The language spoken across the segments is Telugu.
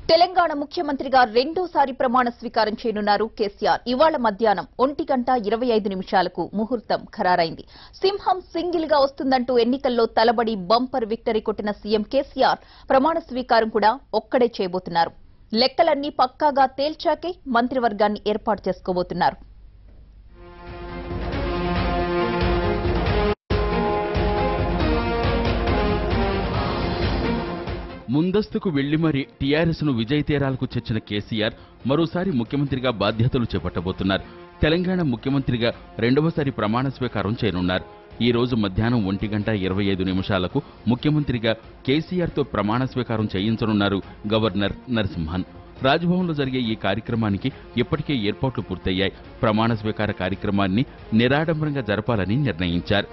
తెలంగాణ ముఖ్యమంత్రిగా రెండోసారి ప్రమాణ స్వీకారం చేయనున్నారు కేసీఆర్. ఇవాళ మధ్యాహ్నం 1:25 ముహూర్తం ఖరారైంది. సింహం సింగిల్ గా వస్తుందంటూ ఎన్నికల్లో తలబడి బంపర్ విక్టరీ కొట్టిన సీఎం కేసీఆర్ ప్రమాణ స్వీకారం కూడా ఒక్కడే చేయబోతున్నారు. లెక్కలన్నీ పక్కాగా తేల్చాకే మంత్రివర్గాన్ని ఏర్పాటు చేసుకోబోతున్నారు. ముందస్తుకు వెళ్లి మరీ టీఆర్ఎస్ ను విజయ తీరాలకు చేర్చిన కేసీఆర్ మరోసారి ముఖ్యమంత్రిగా బాధ్యతలు చేపట్టబోతున్నారు. తెలంగాణ ముఖ్యమంత్రిగా రెండవసారి ప్రమాణ స్వీకారం చేయనున్నారు. ఈ రోజు మధ్యాహ్నం 1:25 ముఖ్యమంత్రిగా కేసీఆర్ తో ప్రమాణ స్వీకారం చేయించనున్నారు గవర్నర్ నరసింహన్. రాజ్భవన్లో జరిగే ఈ కార్యక్రమానికి ఇప్పటికే ఏర్పాట్లు పూర్తయ్యాయి. ప్రమాణ స్వీకార కార్యక్రమాన్ని నిరాడంబరంగా జరపాలని నిర్ణయించారు.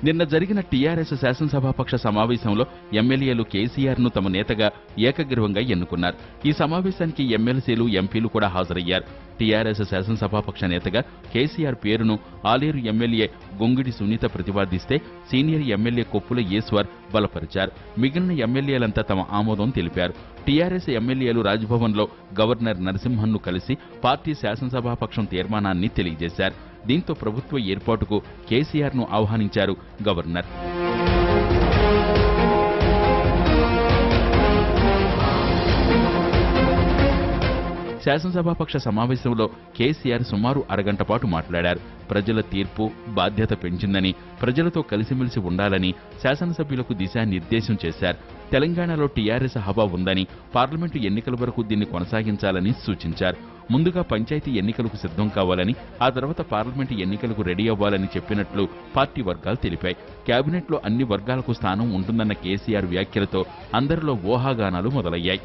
నిన్న జరిగిన టీఆర్ఎస్ శాసనసభాపక్ష సమావేశంలో ఎమ్మెల్యేలు కేసీఆర్ ను తమ నేతగా ఏకగ్రీవంగా ఎన్నుకున్నారు. ఈ సమావేశానికి ఎమ్మెల్సీలు, ఎంపీలు కూడా హాజరయ్యారు. టీఆర్ఎస్ శాసనసభాపక్ష నేతగా కేసీఆర్ పేరును ఆలేరు ఎమ్మెల్యే గొంగిడి సునీత ప్రతిపాదిస్తే సీనియర్ ఎమ్మెల్యే కొప్పుల ఈశ్వర్ బలపరిచారు. మిగిలిన ఎమ్మెల్యేలంతా తమ ఆమోదం తెలిపారు. టీఆర్ఎస్ ఎమ్మెల్యేలు రాజ్భవన్లో గవర్నర్ నరసింహన్ను కలిసి పార్టీ శాసనసభాపక్షం తీర్మానాన్ని తెలియజేశారు. దీంతో ప్రభుత్వ ఏర్పాటుకు కేసీఆర్ ను ఆహ్వానించారు గవర్నర్. శాసనసభాపక్ష సమావేశంలో కేసీఆర్ సుమారు అరగంట పాటు మాట్లాడారు. ప్రజల తీర్పు బాధ్యత పెంచిందని, ప్రజలతో కలిసిమెలిసి ఉండాలని శాసనసభ్యులకు దిశానిర్దేశం చేశారు. తెలంగాణలో టీఆర్ఎస్ హవా ఉందని, పార్లమెంటు ఎన్నికల వరకు దీన్ని కొనసాగించాలని సూచించారు. ముందుగా పంచాయతీ ఎన్నికలకు సిద్ధం కావాలని, ఆ తర్వాత పార్లమెంటు ఎన్నికలకు రెడీ అవ్వాలని చెప్పినట్లు పార్టీ వర్గాలు తెలిపాయి. కేబినెట్లో అన్ని వర్గాలకు స్థానం ఉంటుందన్న కేసీఆర్ వ్యాఖ్యలతో అందరిలో ఊహాగానాలు మొదలయ్యాయి.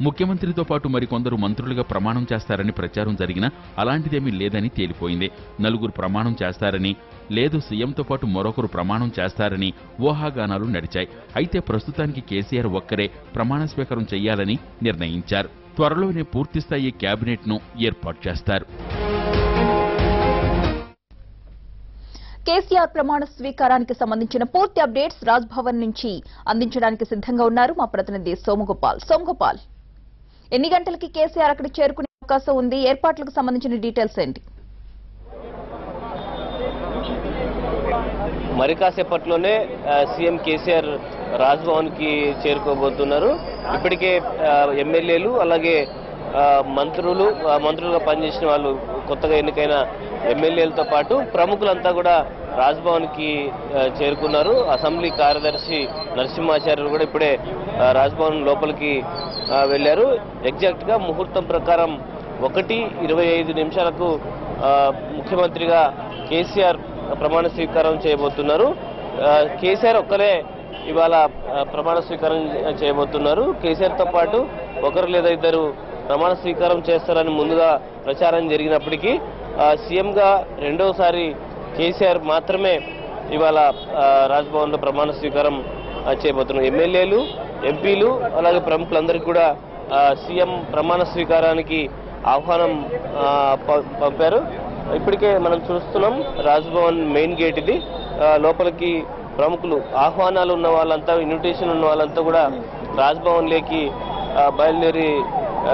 ముఖ్యమంత్రితో పాటు మరికొందరు మంత్రులుగా ప్రమాణం చేస్తారని ప్రచారం జరిగినా అలాంటిదేమీ లేదని తేలిపోయింది. 4 ప్రమాణం చేస్తారని, లేదు సీఎంతో పాటు మరొకరు ప్రమాణం చేస్తారని ఊహాగానాలు నడిచాయి. అయితే ప్రస్తుతానికి కేసీఆర్ ఒక్కరే ప్రమాణ స్వీకారం చేయాలని నిర్ణయించారు. త్వరలోనే పూర్తిస్థాయి కేబినెట్ ను ఏర్పాటు చేస్తారు. కేసీఆర్ ప్రమాణ స్వీకారానికి సంబంధించిన పూర్తి అప్డేట్స్ రాజ్భవన్ నుంచి అందించడానికి సిద్ధంగా ఉన్నారు మా ప్రతినిధి సోమగోపాల్. ఎన్ని గంటలకి కేసీఆర్ అక్కడికి చేరుకునే అవకాశం ఉంది? ఏర్పాట్లకు సంబంధించిన డీటెయిల్స్ ఏంటి? మరి కాసేపట్లోనే సీఎం కేసీఆర్ రాజ్భవన్ కి చేరుకోబోతున్నారు. ఇప్పటికే ఎమ్మెల్యేలు అలాగే మంత్రులుగా పనిచేసిన వాళ్ళు, కొత్తగా ఎన్నికైన ఎమ్మెల్యేలతో పాటు ప్రముఖులంతా కూడా రాజ్భవన్ కి చేరుకున్నారు. అసెంబ్లీ కార్యదర్శి నరసింహాచార్యులు కూడా ఇప్పుడే రాజ్భవన్ లోపలికి వెళ్లారు. ఎగ్జాక్ట్ గా ముహూర్తం ప్రకారం 1:25 ముఖ్యమంత్రిగా కేసీఆర్ ప్రమాణ స్వీకారం చేయబోతున్నారు. కేసీఆర్ ఒక్కరే ఇవాళ ప్రమాణ స్వీకారం చేయబోతున్నారు. కేసీఆర్ తో పాటు ఒకరు లేదా ఇద్దరు ప్రమాణ స్వీకారం చేస్తారని ముందుగా ప్రచారం జరిగినప్పటికీ సీఎంగా రెండోసారి కేసీఆర్ మాత్రమే ఇవాళ రాజ్భవన్లో ప్రమాణ స్వీకారం చేయబోతున్నారు. ఎమ్మెల్యేలు, ఎంపీలు అలాగే ప్రముఖులందరికీ కూడా సీఎం ప్రమాణ స్వీకారానికి ఆహ్వానం పంపారు. ఇప్పటికే మనం చూస్తున్నాం రాజ్భవన్ మెయిన్ గేట్ ఇది. లోపలికి ప్రముఖులు, ఆహ్వానాలు ఉన్న వాళ్ళంతా, ఇన్విటేషన్ ఉన్న వాళ్ళంతా కూడా రాజ్భవన్ లేకి బయలుదేరి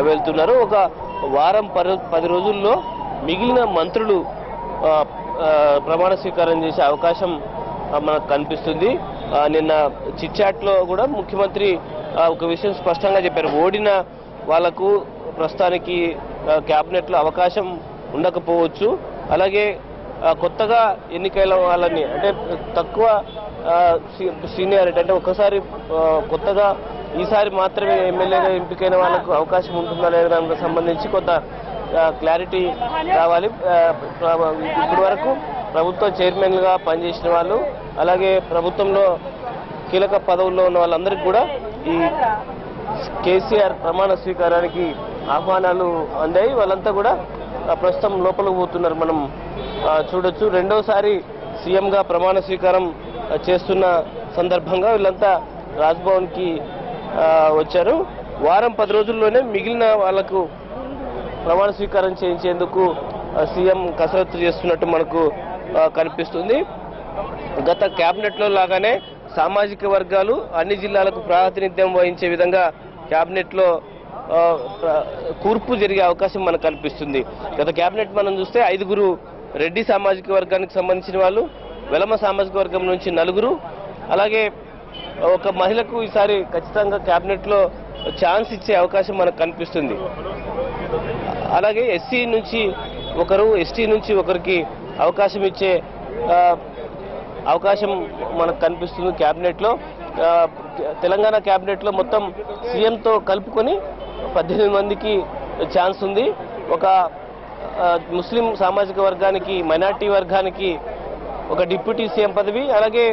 వెళ్తున్నారు. ఒక వారం 10 రోజుల్లో మిగిలిన మంత్రులు ప్రమాణ స్వీకారం చేసే అవకాశం మనకు కనిపిస్తుంది. నిన్న చిట్చాట్ లో కూడా ముఖ్యమంత్రి ఒక విషయం స్పష్టంగా చెప్పారు. ఓడిన వాళ్లకు ప్రస్తుతానికి కేబినెట్ లో అవకాశం ఉండకపోవచ్చు. అలాగే కొత్తగా ఎన్నికైన వాళ్ళని, అంటే తక్కువ సీనియారిటీ, అంటే ఒక్కసారి కొత్తగా ఈసారి మాత్రమే ఎమ్మెల్యేగా ఎంపికైన వాళ్ళకు అవకాశం ఉంటుందా లేదా దానికి సంబంధించి కొంత క్లారిటీ రావాలి. ఇప్పటి వరకు ప్రభుత్వ చైర్మన్గా పనిచేసిన వాళ్ళు, అలాగే ప్రభుత్వంలో కీలక పదవుల్లో ఉన్న వాళ్ళందరికీ కూడా ఈ కేసీఆర్ ప్రమాణ స్వీకారానికి ఆహ్వానాలు అందాయి. వాళ్ళంతా కూడా ప్రస్తుతం లోపలికి పోతున్నారు. మనం చూడొచ్చు. రెండోసారి సీఎంగా ప్రమాణ స్వీకారం చేస్తున్న సందర్భంగా వీళ్ళంతా రాజ్భవన్ కి వచ్చారు. వారం 10 రోజుల్లోనే మిగిలిన వాళ్లకు ప్రమాణ స్వీకారం చేయించేందుకు సీఎం కసరత్తు చేస్తున్నట్టు మనకు కనిపిస్తుంది. గత కేబినెట్లో లాగానే సామాజిక వర్గాలు అన్ని జిల్లాలకు ప్రాతినిధ్యం వహించే విధంగా కేబినెట్లో కూర్పు జరిగే అవకాశం మనకు కనిపిస్తుంది. గత కేబినెట్ మనం చూస్తే 5 రెడ్డి సామాజిక వర్గానికి సంబంధించిన వాళ్ళు, వెలమ సామాజిక వర్గం నుంచి 4, అలాగే ఒక మహిళకు ఈసారి ఖచ్చితంగా కేబినెట్లో ఛాన్స్ ఇచ్చే అవకాశం మనకు కనిపిస్తుంది. అలాగే ఎస్సీ నుంచి ఒకరు, ఎస్టీ నుంచి ఒకరికి అవకాశం ఇచ్చే అవకాశం మనకు కనిపిస్తుంది కేబినెట్లో. తెలంగాణ కేబినెట్లో మొత్తం సీఎంతో కలుపుకొని 18 మందికి ఛాన్స్ ఉంది. ఒక ముస్లిం సామాజిక వర్గానికి, మైనార్టీ వర్గానికి ఒక డిప్యూటీ సీఎం పదవి, అలాగే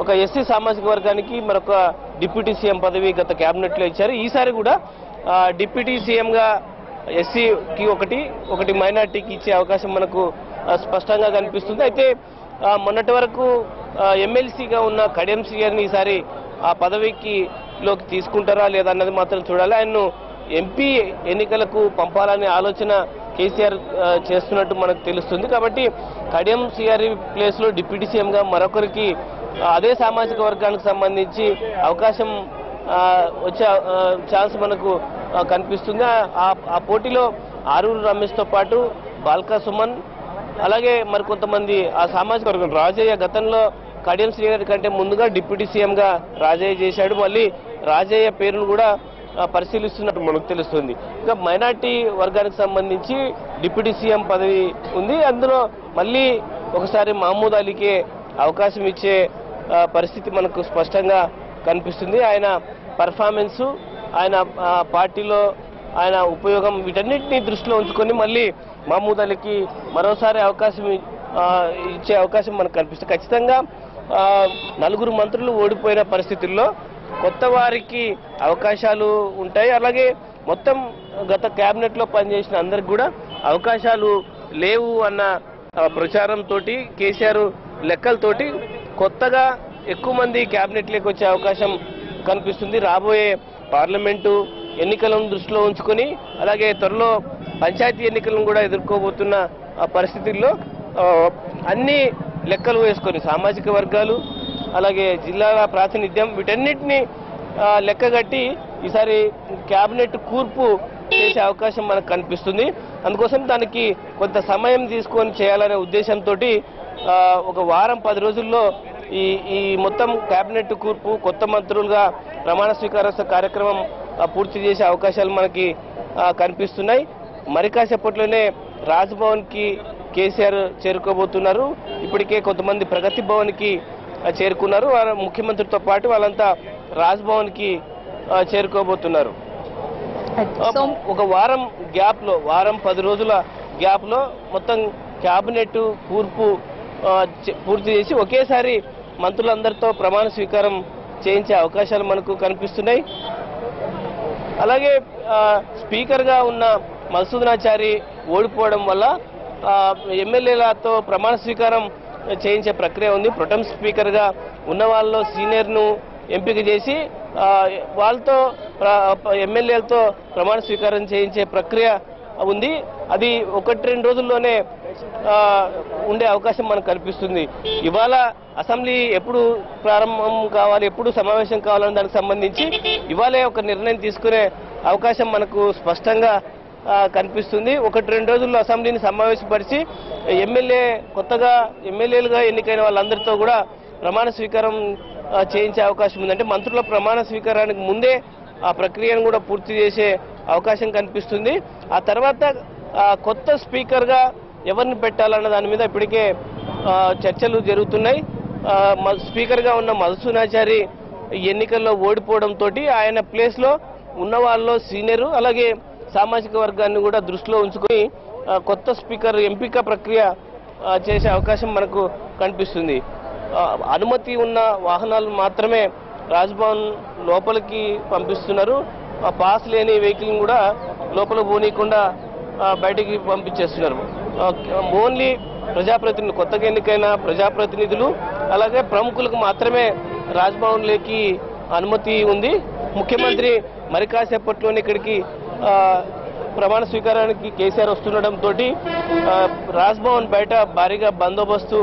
ఒక ఎస్సీ సామాజిక వర్గానికి మరొక డిప్యూటీ సీఎం పదవి గత కేబినెట్లో ఇచ్చారు. ఈసారి కూడా డిప్యూటీ సీఎంగా ఎస్సీకి ఒకటి మైనార్టీకి ఇచ్చే అవకాశం మనకు స్పష్టంగా కనిపిస్తుంది. అయితే మొన్నటి వరకు ఎమ్మెల్సీగా ఉన్న కడియం శ్రీగారిని ఈసారి ఆ పదవిలోకి తీసుకుంటారా లేదా అన్నది మాత్రం చూడాలి. ఆయన్ను ఎంపీ ఎన్నికలకు పంపాలనే ఆలోచన కేసీఆర్ చేస్తున్నట్టు మనకు తెలుస్తుంది. కాబట్టి కడియం శ్రీగారి ప్లేస్లో డిప్యూటీ సీఎంగా మరొకరికి అదే సామాజిక వర్గానికి సంబంధించి అవకాశం వచ్చే ఛాన్స్ మనకు కనిపిస్తుంది. ఆ పోటీలో ఆరూరు రమేష్తో పాటు బాల్కా సుమన్, అలాగే మరికొంతమంది ఆ సామాజిక వర్గం రాజయ్య గతంలో కడియం శ్రీగారి కంటే ముందుగా డిప్యూటీ సీఎంగా రాజయ్య చేశాడు. మళ్ళీ రాజయ్య పేరును కూడా పరిశీలిస్తున్నట్టు మనకు తెలుస్తుంది. ఇంకా మైనార్టీ వర్గానికి సంబంధించి డిప్యూటీ సీఎం పదవి ఉంది. అందులో మళ్ళీ ఒకసారి మహమూద్ అలీకే అవకాశం ఇచ్చే పరిస్థితి మనకు స్పష్టంగా కనిపిస్తుంది. ఆయన పర్ఫార్మెన్సు, ఆయన పార్టీలో ఆయన ఉపయోగం, వీటన్నిటిని దృష్టిలో ఉంచుకొని మళ్ళీ మహమూద్ అలీకి మరోసారి అవకాశం ఇచ్చే అవకాశం మనకు కనిపిస్తుంది. ఖచ్చితంగా 4 మంత్రులు ఓడిపోయిన పరిస్థితుల్లో కొత్త వారికి అవకాశాలు ఉంటాయి. అలాగే మొత్తం గత కేబినెట్లో పనిచేసిన అందరికి కూడా అవకాశాలు లేవు అన్న ప్రచారంతో, కేసీఆర్ లెక్కలతోటి కొత్తగా ఎక్కువ మంది కేబినెట్లోకి వచ్చే అవకాశం కనిపిస్తుంది. రాబోయే పార్లమెంటు ఎన్నికలను దృష్టిలో ఉంచుకొని, అలాగే త్వరలో పంచాయతీ ఎన్నికలను కూడా ఎదుర్కోబోతున్న పరిస్థితుల్లో అన్ని లెక్కలు వేసుకొని సామాజిక వర్గాలు, అలాగే జిల్లాల ప్రాతినిధ్యం, వీటన్నిటిని లెక్కగట్టి ఈసారి కేబినెట్ కూర్పు చేసే అవకాశం మనకు కనిపిస్తుంది. అందుకోసం దానికి కొంత సమయం తీసుకొని చేయాలనే ఉద్దేశంతో ఒక వారం 10 రోజుల్లో ఈ మొత్తం కేబినెట్ కూర్పు, కొత్త మంత్రులుగా ప్రమాణ స్వీకార కార్యక్రమం పూర్తి చేసే అవకాశాలు మనకి కనిపిస్తున్నాయి. మరి కాసేపట్లోనే రాజ్భవన్కి కేసీఆర్ చేరుకోబోతున్నారు. ఇప్పటికే కొంతమంది ప్రగతి భవన్కి చేరుకున్నారు. ముఖ్యమంత్రితో పాటు వాళ్ళంతా రాజ్భవన్కి చేరుకోబోతున్నారు. ఒక వారం 10 రోజుల గ్యాప్లో మొత్తం కేబినెట్ కూర్పు పూర్తి చేసి ఒకేసారి మంత్రులందరితో ప్రమాణ స్వీకారం చేయించే అవకాశాలు మనకు కనిపిస్తున్నాయి. అలాగే స్పీకర్గా ఉన్న మధుసూదనాచారి ఓడిపోవడం వల్ల ఎమ్మెల్యేలతో ప్రమాణ స్వీకారం చేయించే ప్రక్రియ ఉంది. ప్రొటెం స్పీకర్గా ఉన్న వాళ్ళలో సీనియర్ను ఎంపిక చేసి వాళ్ళతో ఎమ్మెల్యేలతో ప్రమాణ స్వీకారం చేయించే ప్రక్రియ ఉంది. అది 1-2 రోజుల్లోనే ఉండే అవకాశం మనకు కనిపిస్తుంది. ఇవాళ అసెంబ్లీ ఎప్పుడు ప్రారంభం కావాలి, ఎప్పుడు సమావేశం కావాలనే దానికి సంబంధించి ఇవాళే ఒక నిర్ణయం తీసుకునే అవకాశం మనకు స్పష్టంగా కనిపిస్తుంది. 1-2 రోజుల్లో అసెంబ్లీని సమావేశపరిచి కొత్తగా ఎమ్మెల్యేలుగా ఎన్నికైన వాళ్ళందరితో కూడా ప్రమాణ స్వీకారం చేయించే అవకాశం ఉంది. అంటే మంత్రుల ప్రమాణ స్వీకారానికి ముందే ఆ ప్రక్రియను కూడా పూర్తి చేసే అవకాశం కనిపిస్తుంది. ఆ తర్వాత కొత్త స్పీకర్గా ఎవరిని పెట్టాలన్న దాని మీద ఇప్పటికే చర్చలు జరుగుతున్నాయి. స్పీకర్గా ఉన్న మధుసూదనాచారి ఎన్నికల్లో ఓడిపోవడంతో ఆయన ప్లేస్లో ఉన్న వాళ్ళలో సీనియర్, అలాగే సామాజిక వర్గాన్ని కూడా దృష్టిలో ఉంచుకొని కొత్త స్పీకర్ ఎంపిక ప్రక్రియ చేసే అవకాశం మనకు కనిపిస్తుంది. అనుమతి ఉన్న వాహనాలు మాత్రమే రాజ్భవన్ లోపలికి పంపిస్తున్నారు. పాస్ లేని వెహికల్ని కూడా లోపల పోనీయకుండా బయటికి పంపించేస్తున్నారు. ఓన్లీ ప్రజాప్రతినిధులు, కొత్తగా ఎన్నికైన ప్రజాప్రతినిధులు, అలాగే ప్రముఖులకు మాత్రమే రాజ్భవన్లోకి అనుమతి ఉంది. ముఖ్యమంత్రి మరి కాసేపట్లోనే ఇక్కడికి ప్రమాణ స్వీకారానికి కేసీఆర్ వస్తుండటంతో రాజ్భవన్ బయట భారీగా బందోబస్తు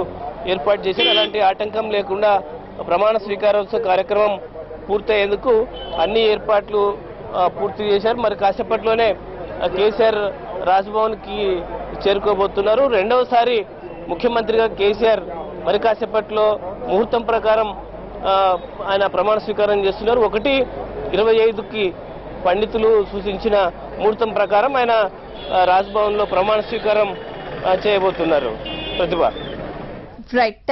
ఏర్పాటు చేశారు. అలాంటి ఆటంకం లేకుండా ప్రమాణ స్వీకారోత్సవ కార్యక్రమం పూర్తయ్యేందుకు అన్ని ఏర్పాట్లు పూర్తి చేశారు. మరి కాసేపట్లోనే కేసీఆర్ రాజ్భవన్ కి చేరుకోబోతున్నారు. రెండవసారి ముఖ్యమంత్రిగా కేసీఆర్ మరి కాసేపట్లో ముహూర్తం ప్రకారం ఆయన ప్రమాణ స్వీకారం చేస్తున్నారు. 1:25కి పండితులు సూచించిన ముహూర్తం ప్రకారం ఆయన రాజ్భవన్ లో ప్రమాణ స్వీకారం చేయబోతున్నారు. ప్రతిభ. రైట్.